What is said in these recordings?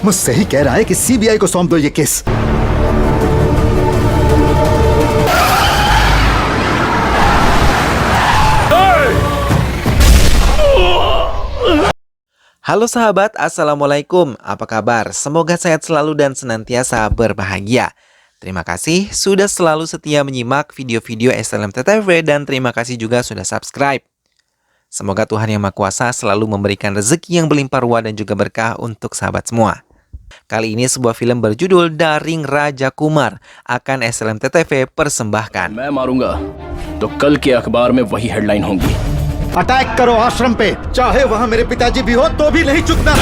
मुझसे ही कह रहा है कि सीबीआई को सौंप दो ये case. Halo sahabat, Assalamualaikum. Apa kabar? Semoga sehat selalu dan senantiasa berbahagia. Terima kasih sudah selalu setia menyimak video-video SLMTTV dan terima kasih juga sudah subscribe. Semoga Tuhan Yang Maha Kuasa selalu memberikan rezeki yang berlimpah ruah dan juga berkah untuk sahabat semua. Kali ini sebuah film berjudul Daring Raja Kumar akan SLMTTV persembahkan. मैं मारूंगा तो कल के अखबार में वही हेडलाइन होंगी। अटैक करो आश्रम पे, चाहे वहां मेरे पिताजी भी हो तो भी नहीं चुकना।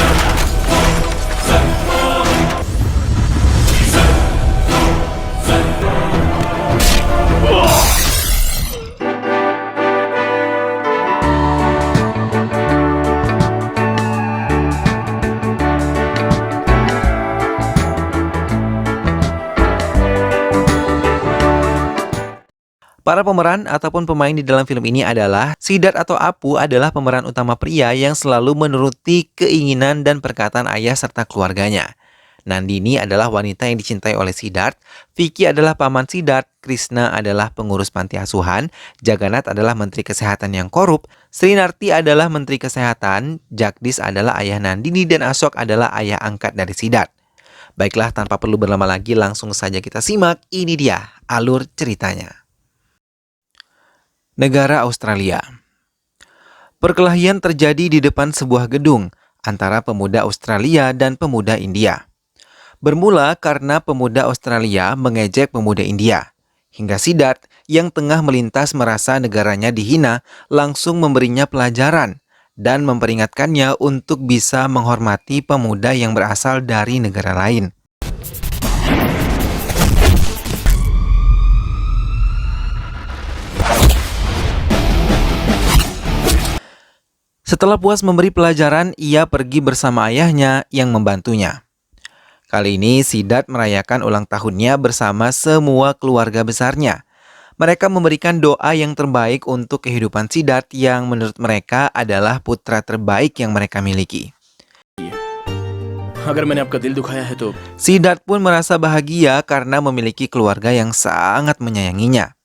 Para pemeran ataupun pemain di dalam film ini adalah Siddharth atau Apu adalah pemeran utama pria yang selalu menuruti keinginan dan perkataan ayah serta keluarganya. Nandini adalah wanita yang dicintai oleh Siddharth, Vicky adalah paman Siddharth, Krishna adalah pengurus panti asuhan, Jagannath adalah menteri kesehatan yang korup, Srinarti adalah menteri kesehatan, Jagdish adalah ayah Nandini dan Ashok adalah ayah angkat dari Siddharth. Baiklah, tanpa perlu berlama lagi langsung saja kita simak, ini dia alur ceritanya. Negara Australia. Perkelahian terjadi di depan sebuah gedung antara pemuda Australia dan pemuda India. Bermula karena pemuda Australia mengejek pemuda India. Hingga Siddharth yang tengah melintas merasa negaranya dihina langsung memberinya pelajaran dan memperingatkannya untuk bisa menghormati pemuda yang berasal dari negara lain. Setelah puas memberi pelajaran, ia pergi bersama ayahnya yang membantunya. Kali ini Siddharth merayakan ulang tahunnya bersama semua keluarga besarnya. Mereka memberikan doa yang terbaik untuk kehidupan Siddharth yang menurut mereka adalah putra terbaik yang mereka miliki. अगर मैंने आपका दिल दुखाया है तो Siddharth pun merasa bahagia karena memiliki keluarga yang sangat menyayanginya.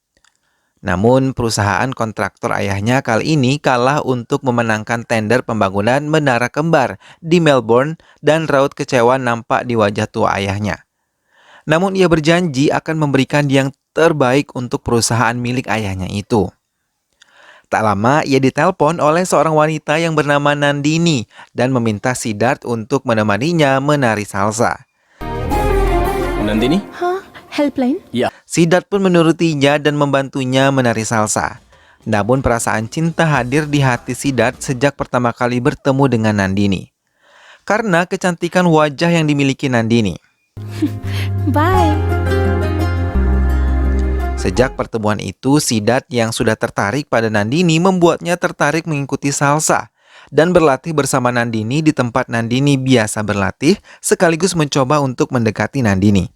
Namun, perusahaan kontraktor ayahnya kali ini kalah untuk memenangkan tender pembangunan menara kembar di Melbourne dan raut kecewa nampak di wajah tua ayahnya. Namun, ia berjanji akan memberikan yang terbaik untuk perusahaan milik ayahnya itu. Tak lama, ia ditelepon oleh seorang wanita yang bernama Nandini dan meminta Siddharth untuk menemaninya menari salsa. Nandini helpline या Siddharth pun menurutinya dan membantunya menari salsa. Namun perasaan cinta hadir di hati Siddharth sejak pertama kali bertemu dengan Nandini. Karena kecantikan wajah yang dimiliki Nandini. बाय Sejak pertemuan itu, Siddharth yang sudah tertarik pada Nandini membuatnya tertarik mengikuti salsa dan berlatih bersama Nandini di tempat Nandini biasa berlatih sekaligus mencoba untuk mendekati Nandini.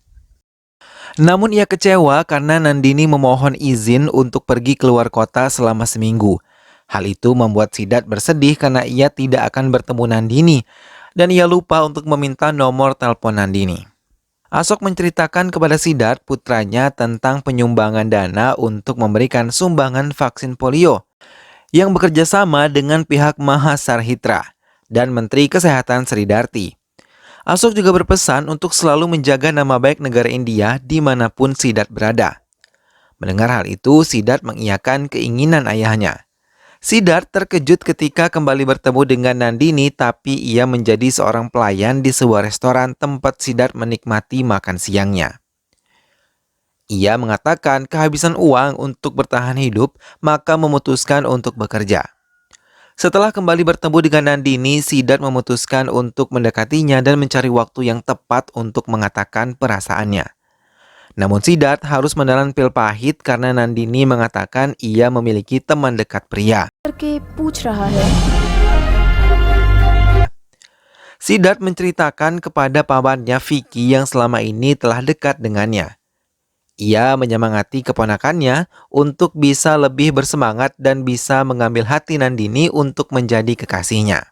Namun ia kecewa karena Nandini memohon izin untuk pergi keluar kota selama seminggu. Hal itu membuat Siddharth bersedih karena ia tidak akan bertemu Nandini dan ia lupa untuk meminta nomor telepon Nandini. Ashok menceritakan kepada Siddharth putranya tentang penyumbangan dana untuk memberikan sumbangan vaksin polio yang bekerja sama dengan pihak Mahasarhitra dan Menteri Kesehatan Sridarti. Ashok juga berpesan untuk selalu menjaga nama baik negara India dimanapun Siddharth berada. Mendengar hal itu, Siddharth mengiyakan keinginan ayahnya. Siddharth terkejut ketika kembali bertemu dengan Nandini, tapi ia menjadi seorang pelayan di sebuah restoran tempat Siddharth menikmati makan siangnya. Ia mengatakan kehabisan uang untuk bertahan hidup, maka memutuskan untuk bekerja. Setelah kembali bertemu dengan Nandini, Siddharth memutuskan untuk mendekatinya dan mencari waktu yang tepat untuk mengatakan perasaannya. Namun Siddharth harus menelan pil pahit karena Nandini mengatakan ia memiliki teman dekat pria. करके पूछ रहा है Siddharth menceritakan kepada pamannya Vicky yang selama ini telah dekat dengannya. Ia menyemangati keponakannya untuk bisa lebih bersemangat dan bisa mengambil hati Nandini untuk menjadi kekasihnya.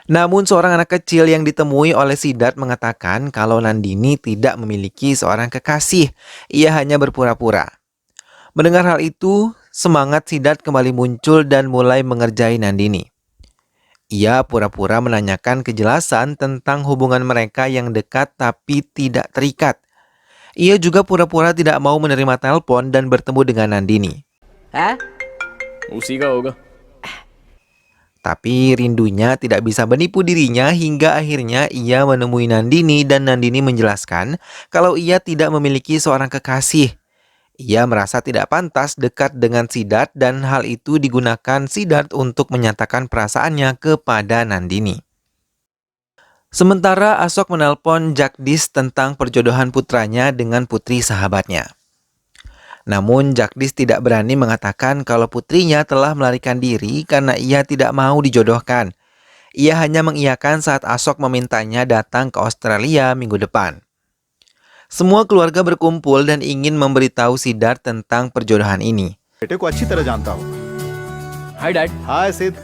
Namun seorang anak kecil yang ditemui oleh Siddharth mengatakan kalau Nandini tidak memiliki seorang kekasih. Ia hanya berpura-pura. Mendengar hal itu, semangat Siddharth kembali muncul dan mulai mengerjai Nandini. Ia pura-pura menanyakan kejelasan tentang hubungan mereka yang dekat tapi tidak terikat. Ia juga pura-pura tidak mau menerima telepon dan bertemu dengan Nandini. उसी का होगा। Tapi rindunya tidak bisa menipu dirinya hingga akhirnya ia menemui Nandini dan Nandini menjelaskan kalau ia tidak memiliki seorang kekasih. Ia merasa tidak pantas dekat dengan Siddharth dan hal itu digunakan Siddharth untuk menyatakan perasaannya kepada Nandini. Sementara Ashok menelpon Jagdish tentang perjodohan putranya dengan putri sahabatnya. Namun Jagdish tidak berani mengatakan kalau putrinya telah melarikan diri karena ia tidak mau dijodohkan. Ia hanya mengiyakan saat Ashok memintanya datang ke Australia minggu depan. Semua keluarga berkumpul dan ingin memberitahu Siddharth tentang perjodohan ini. बेटे को अच्छी तरह जानता हूँ। Hi dad. हाय सिद्ध।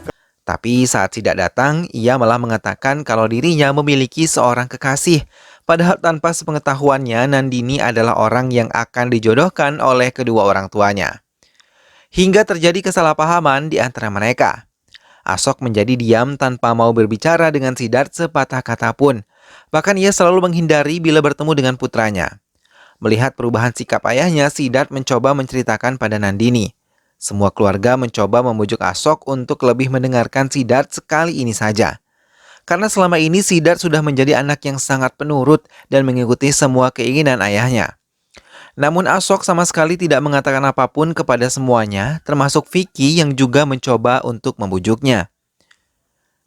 Tapi saat Siddharth datang, ia malah mengatakan kalau dirinya memiliki seorang kekasih. Padahal tanpa sepengetahuannya, Nandini adalah orang yang akan dijodohkan oleh kedua orang tuanya. Hingga terjadi kesalahpahaman di antara mereka. Ashok menjadi diam tanpa mau berbicara dengan Siddharth sepatah kata pun. Bahkan ia selalu menghindari bila bertemu dengan putranya. Melihat perubahan sikap ayahnya, Siddharth mencoba menceritakan pada Nandini. Semua keluarga mencoba membujuk Ashok untuk lebih mendengarkan Siddharth sekali ini saja. Karena selama ini Siddharth sudah menjadi anak yang sangat penurut dan mengikuti semua keinginan ayahnya. Namun Ashok sama sekali tidak mengatakan apapun kepada semuanya, termasuk Vicky yang juga mencoba untuk membujuknya.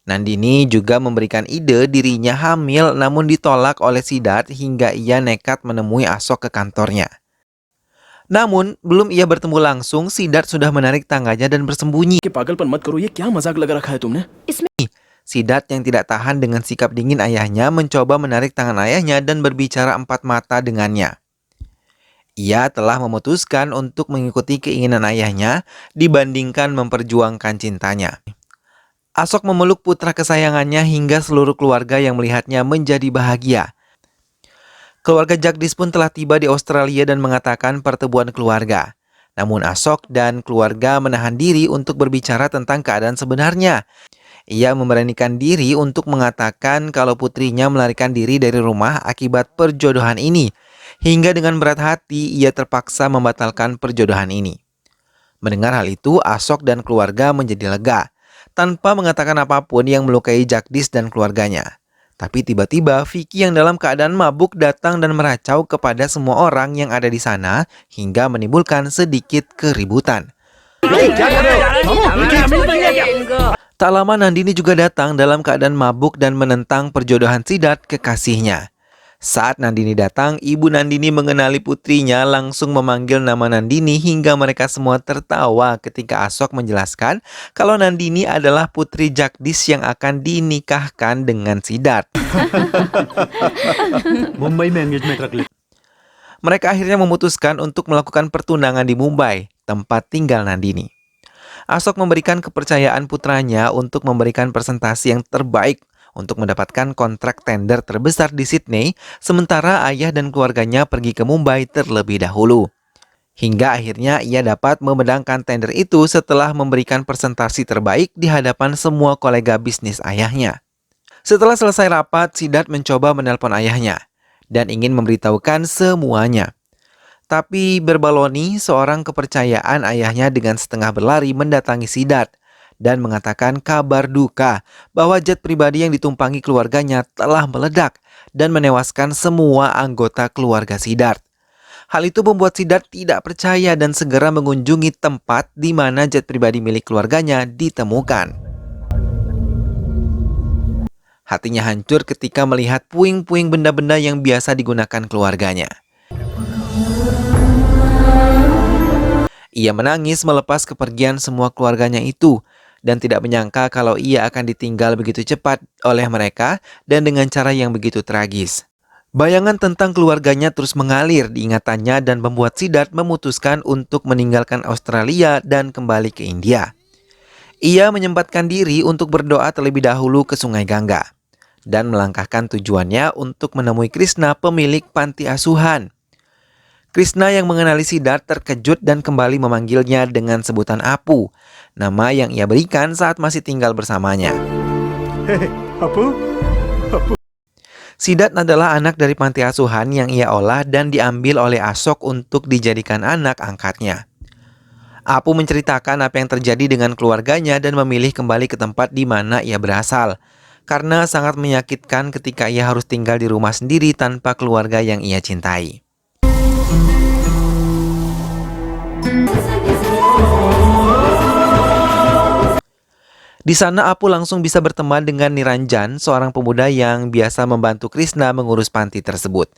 Nandini juga memberikan ide dirinya hamil namun ditolak oleh Siddharth hingga ia nekat menemui Ashok ke kantornya. Namun, belum ia bertemu langsung, Siddharth sudah menarik tangannya dan bersembunyi. कि पागलपन मत करो, ये क्या मजाक लगा रखा है तुमने? Siddharth yang tidak tahan dengan sikap dingin ayahnya mencoba menarik tangan ayahnya dan berbicara empat mata dengannya. Ia telah memutuskan untuk mengikuti keinginan ayahnya dibandingkan memperjuangkan cintanya. Ashok memeluk putra kesayangannya hingga seluruh keluarga yang melihatnya menjadi bahagia. Keluarga Jagdish pun telah tiba di Australia dan mengatakan pertemuan keluarga. Namun Ashok dan keluarga menahan diri untuk berbicara tentang keadaan sebenarnya. Ia memberanikan diri untuk mengatakan kalau putrinya melarikan diri dari rumah akibat perjodohan ini. Hingga dengan berat hati ia terpaksa membatalkan perjodohan ini. Mendengar hal itu, Ashok dan keluarga menjadi lega. Tanpa mengatakan apapun yang melukai Jagdish dan keluarganya. Tapi tiba-tiba Vicky yang dalam keadaan mabuk datang dan meracau kepada semua orang yang ada di sana hingga menimbulkan sedikit keributan. Tak lama Nandini juga datang dalam keadaan mabuk dan menentang perjodohan Siddharth kekasihnya. Saat Nandini datang, ibu Nandini mengenali putrinya langsung memanggil nama Nandini hingga mereka semua tertawa ketika Ashok menjelaskan kalau Nandini adalah putri Jagdish yang akan dinikahkan dengan Siddharth. Mumbai में एंगेजमेंट रख ले। Mereka akhirnya memutuskan untuk melakukan pertunangan di Mumbai, tempat tinggal Nandini. Ashok memberikan kepercayaan putranya untuk memberikan presentasi yang terbaik untuk mendapatkan kontrak tender terbesar di Sydney, sementara ayah dan keluarganya pergi ke Mumbai terlebih dahulu. Hingga akhirnya ia dapat memenangkan tender itu setelah memberikan presentasi terbaik di hadapan semua kolega bisnis ayahnya. Setelah selesai rapat, Siddharth mencoba menelpon ayahnya dan ingin memberitahukan semuanya. Tapi berbaloni, seorang kepercayaan ayahnya dengan setengah berlari mendatangi Siddharth dan mengatakan kabar duka bahwa jet pribadi yang ditumpangi keluarganya telah meledak dan menewaskan semua anggota keluarga Siddharth. Hal itu membuat Siddharth tidak percaya dan segera mengunjungi tempat di mana jet pribadi milik keluarganya ditemukan. Hatinya hancur ketika melihat puing-puing benda-benda yang biasa digunakan keluarganya. Ia menangis melepas kepergian semua keluarganya itu dan tidak menyangka kalau ia akan ditinggal begitu cepat oleh mereka dan dengan cara yang begitu tragis. Bayangan tentang keluarganya terus mengalir di ingatannya dan membuat Siddharth memutuskan untuk meninggalkan Australia dan kembali ke India. Ia menyempatkan diri untuk berdoa terlebih dahulu ke Sungai Gangga dan melangkahkan tujuannya untuk menemui Krishna, pemilik panti asuhan. Krishna yang mengenali Siddhartha terkejut dan kembali memanggilnya dengan sebutan Apu, nama yang ia berikan saat masih tinggal bersamanya. Apu? Siddhartha adalah anak dari panti asuhan yang ia olah dan diambil oleh Asok untuk dijadikan anak angkatnya. Apu menceritakan apa yang terjadi dengan keluarganya dan memilih kembali ke tempat di mana ia berasal, karena sangat menyakitkan ketika ia harus tinggal di rumah sendiri tanpa keluarga yang ia cintai. Di sana Apu langsung bisa berteman dengan Niranjan, seorang pemuda yang biasa membantu Krishna mengurus panti tersebut.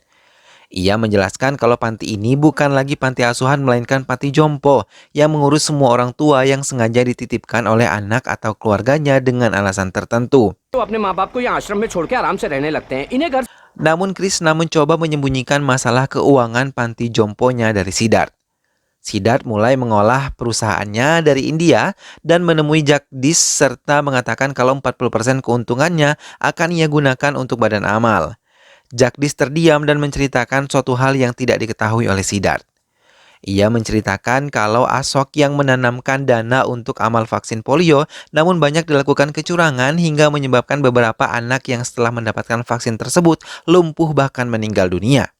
Ia menjelaskan kalau panti ini bukan lagi panti asuhan melainkan panti jompo yang mengurus semua orang tua yang sengaja dititipkan oleh anak atau keluarganya dengan alasan tertentu. Namun Krishna mencoba menyembunyikan masalah keuangan panti jomponya dari Siddhartha. Siddhartha mulai mengolah perusahaannya dari India dan menemui Jagdish serta mengatakan kalau 40% keuntungannya akan ia gunakan untuk badan amal. Jagdish terdiam dan menceritakan suatu hal yang tidak diketahui oleh Siddhartha. Ia menceritakan kalau Asok yang menanamkan dana untuk amal vaksin polio, namun banyak dilakukan kecurangan hingga menyebabkan beberapa anak yang setelah mendapatkan vaksin tersebut lumpuh bahkan meninggal dunia.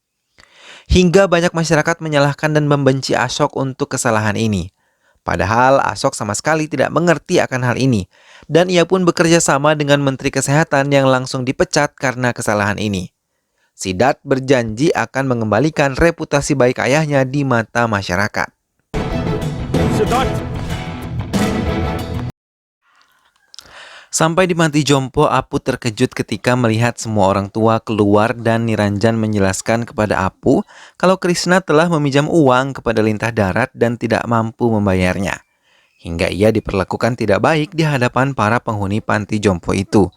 Hingga banyak masyarakat menyalahkan dan membenci Asok untuk kesalahan ini. Padahal Asok sama sekali tidak mengerti akan hal ini, dan ia pun bekerja sama dengan Menteri Kesehatan yang langsung dipecat karena kesalahan ini. Siddhartha berjanji akan mengembalikan reputasi baik ayahnya di mata masyarakat. Sampai di panti jompo, Apu terkejut ketika melihat semua orang tua keluar dan Niranjan menjelaskan kepada Apu kalau Krishna telah meminjam uang kepada lintah darat dan tidak mampu membayarnya. Hingga ia diperlakukan tidak baik di hadapan para penghuni panti jompo itu.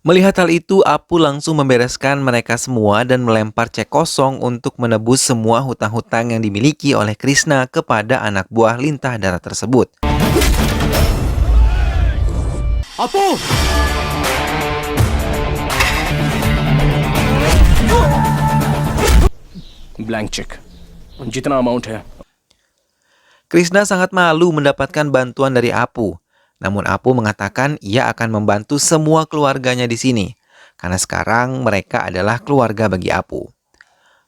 Melihat hal itu, Apu langsung membereskan mereka semua dan melempar cek kosong untuk menebus semua hutang-hutang yang dimiliki oleh Krishna kepada anak buah lintah darat tersebut. Apu! Blank cheque जितना अमाउंट है। Krishna sangat malu mendapatkan bantuan dari Apu. Namun Apu mengatakan ia akan membantu semua keluarganya di sini, karena sekarang mereka adalah keluarga bagi Apu.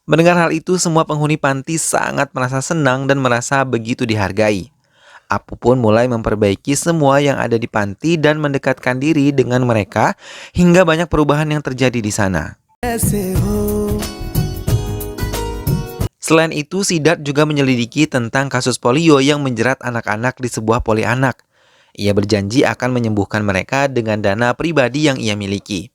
Mendengar hal itu, semua penghuni panti sangat merasa senang dan merasa begitu dihargai. Apu pun mulai memperbaiki semua yang ada di panti dan mendekatkan diri dengan mereka hingga banyak perubahan yang terjadi di sana. Selain itu, Siddhartha juga menyelidiki tentang kasus polio yang menjerat anak-anak di sebuah poli anak. Ia berjanji akan menyembuhkan mereka dengan dana pribadi yang ia miliki.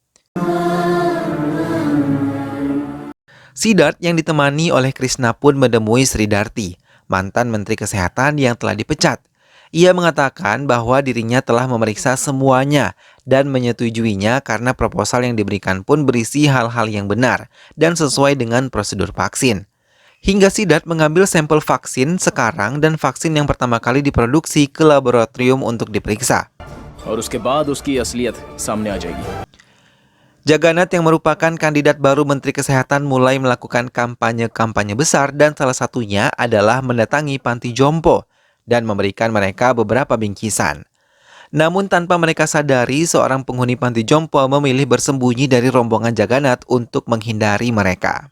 Siddhartha yang ditemani oleh Krishna pun menemui Sridarti, mantan Menteri Kesehatan yang telah dipecat. Ia mengatakan bahwa dirinya telah memeriksa semuanya dan menyetujuinya karena proposal yang diberikan pun berisi hal-hal yang benar dan sesuai dengan prosedur vaksin. Hingga Siddhartha mengambil sampel vaksin sekarang dan vaksin yang pertama kali diproduksi ke laboratorium untuk diperiksa. और उसके बाद उसकी असलियत सामने आ जाएगी। Jagannath yang merupakan kandidat baru Menteri Kesehatan mulai melakukan kampanye-kampanye besar dan salah satunya adalah mendatangi panti jompo dan memberikan mereka beberapa bingkisan. Namun tanpa mereka sadari, seorang penghuni panti jompo memilih bersembunyi dari rombongan Jagannath untuk menghindari mereka.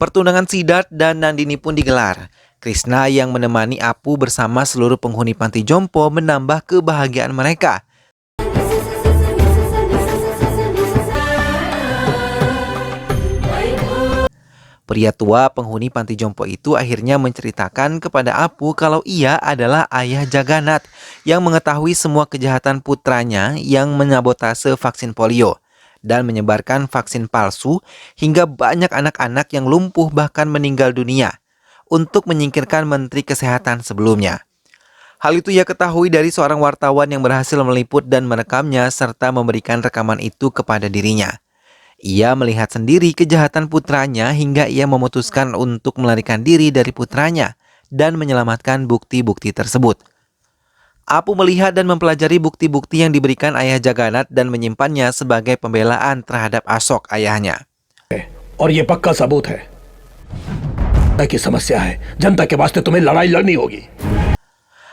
Pertunangan Siddhartha dan Nandini pun digelar. Krishna yang menemani Apu bersama seluruh penghuni panti jompo menambah kebahagiaan mereka. Pria tua penghuni panti jompo itu akhirnya menceritakan kepada Apu kalau ia adalah ayah Jagannath yang mengetahui semua kejahatan putranya yang menyabotase vaksin polio dan menyebarkan vaksin palsu hingga banyak anak-anak yang lumpuh bahkan meninggal dunia untuk menyingkirkan Menteri Kesehatan sebelumnya. Hal itu ia ketahui dari seorang wartawan yang berhasil meliput dan merekamnya serta memberikan rekaman itu kepada dirinya. Ia melihat sendiri kejahatan putranya hingga ia memutuskan untuk melarikan diri dari putranya dan menyelamatkan bukti-bukti tersebut. Apu melihat dan mempelajari bukti-bukti yang diberikan ayah Jagannath dan menyimpannya sebagai pembelaan terhadap Ashok ayahnya. और ये पक्का सबूत है की समस्या है जनता के वास्ते तुम्हें लड़ाई लड़नी होगी.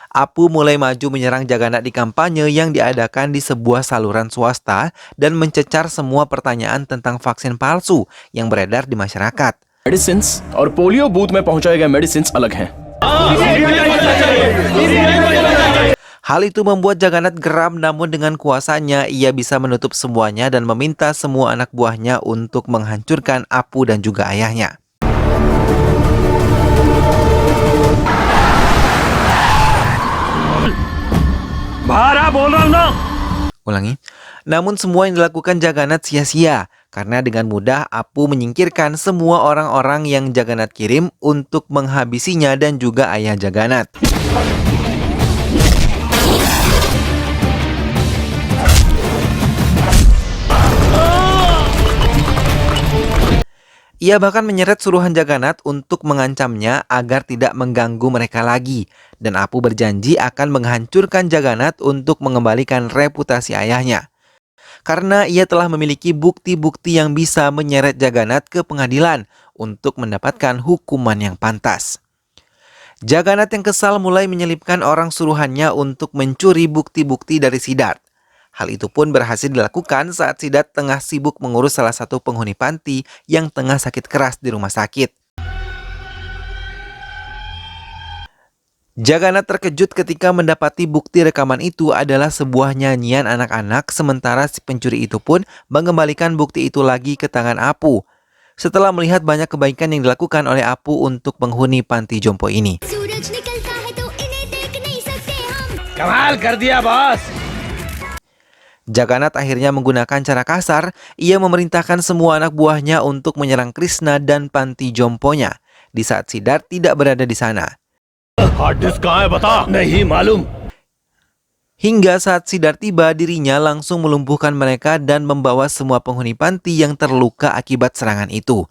Apu mulai maju menyerang Jagannath di kampanye yang diadakan di sebuah saluran swasta dan mencecar semua pertanyaan tentang vaksin palsu yang beredar di masyarakat. Medicines और पोलियो बूथ में पहुंचाए गए मेडिसिन्स अलग हैं. Hal itu membuat Jagannath geram, namun dengan kuasanya ia bisa menutup semuanya dan meminta semua anak buahnya untuk menghancurkan Apu dan juga ayahnya. Ulangi. Namun semua yang dilakukan Jagannath sia-sia karena dengan mudah Apu menyingkirkan semua orang-orang yang Jagannath kirim untuk menghabisinya dan juga ayah Jagannath. Ia bahkan menyeret suruhan Jagannath untuk mengancamnya agar tidak mengganggu mereka lagi. Dan Apu berjanji akan menghancurkan Jagannath untuk mengembalikan reputasi ayahnya. Karena ia telah memiliki bukti-bukti yang bisa menyeret Jagannath ke pengadilan untuk mendapatkan hukuman yang pantas. Jagannath yang kesal mulai menyelipkan orang suruhannya untuk mencuri bukti-bukti dari Siddhartha. Hal itu pun berhasil dilakukan saat Siddhartha tengah sibuk mengurus salah satu penghuni panti yang tengah sakit keras di rumah sakit. Jagannath terkejut ketika mendapati bukti rekaman itu adalah sebuah nyanyian anak-anak, sementara si pencuri itu pun mengembalikan bukti itu lagi ke tangan Apu. Setelah melihat banyak kebaikan yang dilakukan oleh Apu untuk penghuni panti jompo ini. कमाल कर दिया boss. Jagannath akhirnya menggunakan cara kasar. Ia memerintahkan semua anak buahnya untuk menyerang Krishna dan panti jomponya di saat Siddhartha tidak berada di sana. Hard disk कहाँ है बता. नहीं मालूम. Hingga saat Siddhartha tiba, dirinya langsung melumpuhkan mereka dan membawa semua penghuni panti yang terluka akibat serangan itu.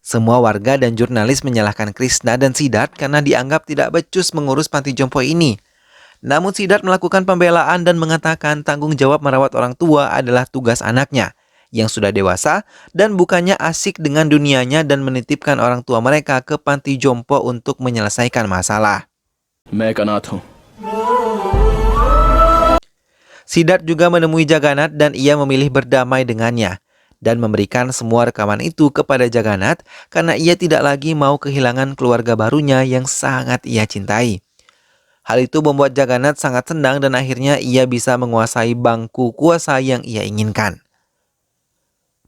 Semua warga dan jurnalis menyalahkan Krishna dan Siddhartha karena dianggap tidak becus mengurus panti jompo ini. Namun Siddhartha melakukan pembelaan dan mengatakan tanggung jawab merawat orang tua adalah tugas anaknya yang sudah dewasa dan bukannya asik dengan dunianya dan menitipkan orang tua mereka ke panti jompo untuk menyelesaikan masalah. Siddhartha juga menemui Jagannath dan ia memilih berdamai dengannya dan memberikan semua rekaman itu kepada Jagannath karena ia tidak lagi mau kehilangan keluarga barunya yang sangat ia cintai. Hal itu membuat Jagannath sangat senang dan akhirnya ia bisa menguasai bangku kuasa yang ia inginkan.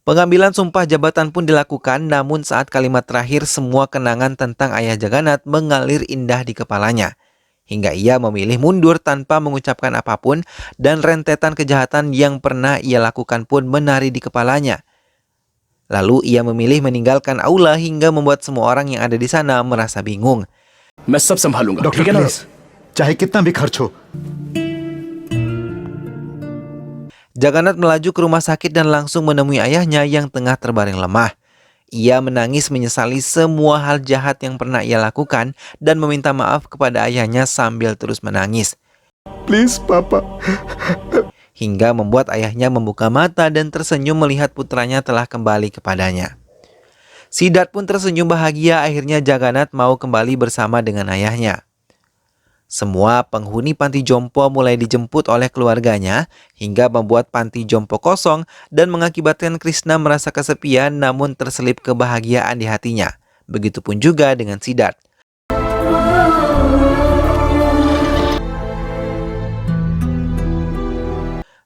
Pengambilan sumpah jabatan pun dilakukan, namun saat kalimat terakhir semua kenangan tentang ayah Jagannath mengalir indah di kepalanya. Hingga ia memilih mundur tanpa mengucapkan apapun dan rentetan kejahatan yang pernah ia lakukan pun menari di kepalanya. Lalu ia memilih meninggalkan aula hingga membuat semua orang yang ada di sana merasa bingung. मैं सब संभालूंगा. Doctor please, चाहे कितना भी खर्च हो. Jagannath melaju ke rumah sakit dan langsung menemui ayahnya yang tengah terbaring lemah. Ia menangis menyesali semua hal jahat yang pernah ia lakukan dan meminta maaf kepada ayahnya sambil terus menangis. Please, Papa. Hingga membuat ayahnya membuka mata dan tersenyum melihat putranya telah kembali kepadanya. Siddhartha pun tersenyum bahagia, akhirnya Jagannath mau kembali bersama dengan ayahnya. Semua penghuni panti jompo mulai dijemput oleh keluarganya hingga membuat panti jompo kosong dan mengakibatkan Krishna merasa kesepian namun terselip kebahagiaan di hatinya. Begitupun juga dengan Siddhartha.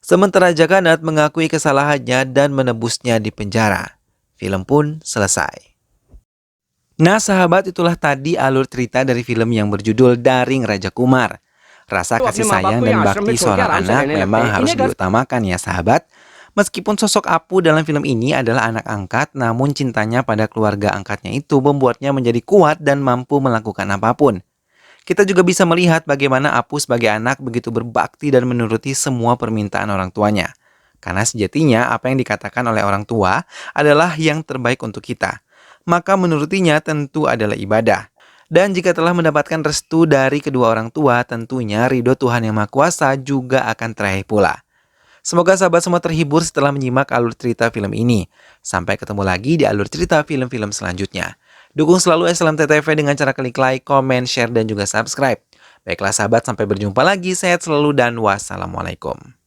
Sementara Jagannath mengakui kesalahannya dan menebusnya di penjara. Film pun selesai. Nah sahabat, itulah tadi alur cerita dari film yang berjudul Daring Raja Kumar. Rasa kasih sayang dan bakti seorang anak memang harus diutamakan ya sahabat. Meskipun sosok Apu dalam film ini adalah anak angkat, namun cintanya pada keluarga angkatnya itu membuatnya menjadi kuat dan mampu melakukan apapun. Kita juga bisa melihat bagaimana Apu sebagai anak begitu berbakti dan menuruti semua permintaan orang tuanya. Karena sejatinya apa yang dikatakan oleh orang tua adalah yang terbaik untuk kita. Maka menurutinya tentu adalah ibadah. Dan jika telah mendapatkan restu dari kedua orang tua, tentunya ridho Tuhan Yang Maha Kuasa juga akan teraih pula. Semoga sahabat semua terhibur setelah menyimak alur cerita film ini. Sampai ketemu lagi di alur cerita film-film selanjutnya. Dukung selalu SLMTTV dengan cara klik like, comment, share, dan juga subscribe. Baiklah sahabat, sampai berjumpa lagi. Sehat selalu dan wassalamualaikum.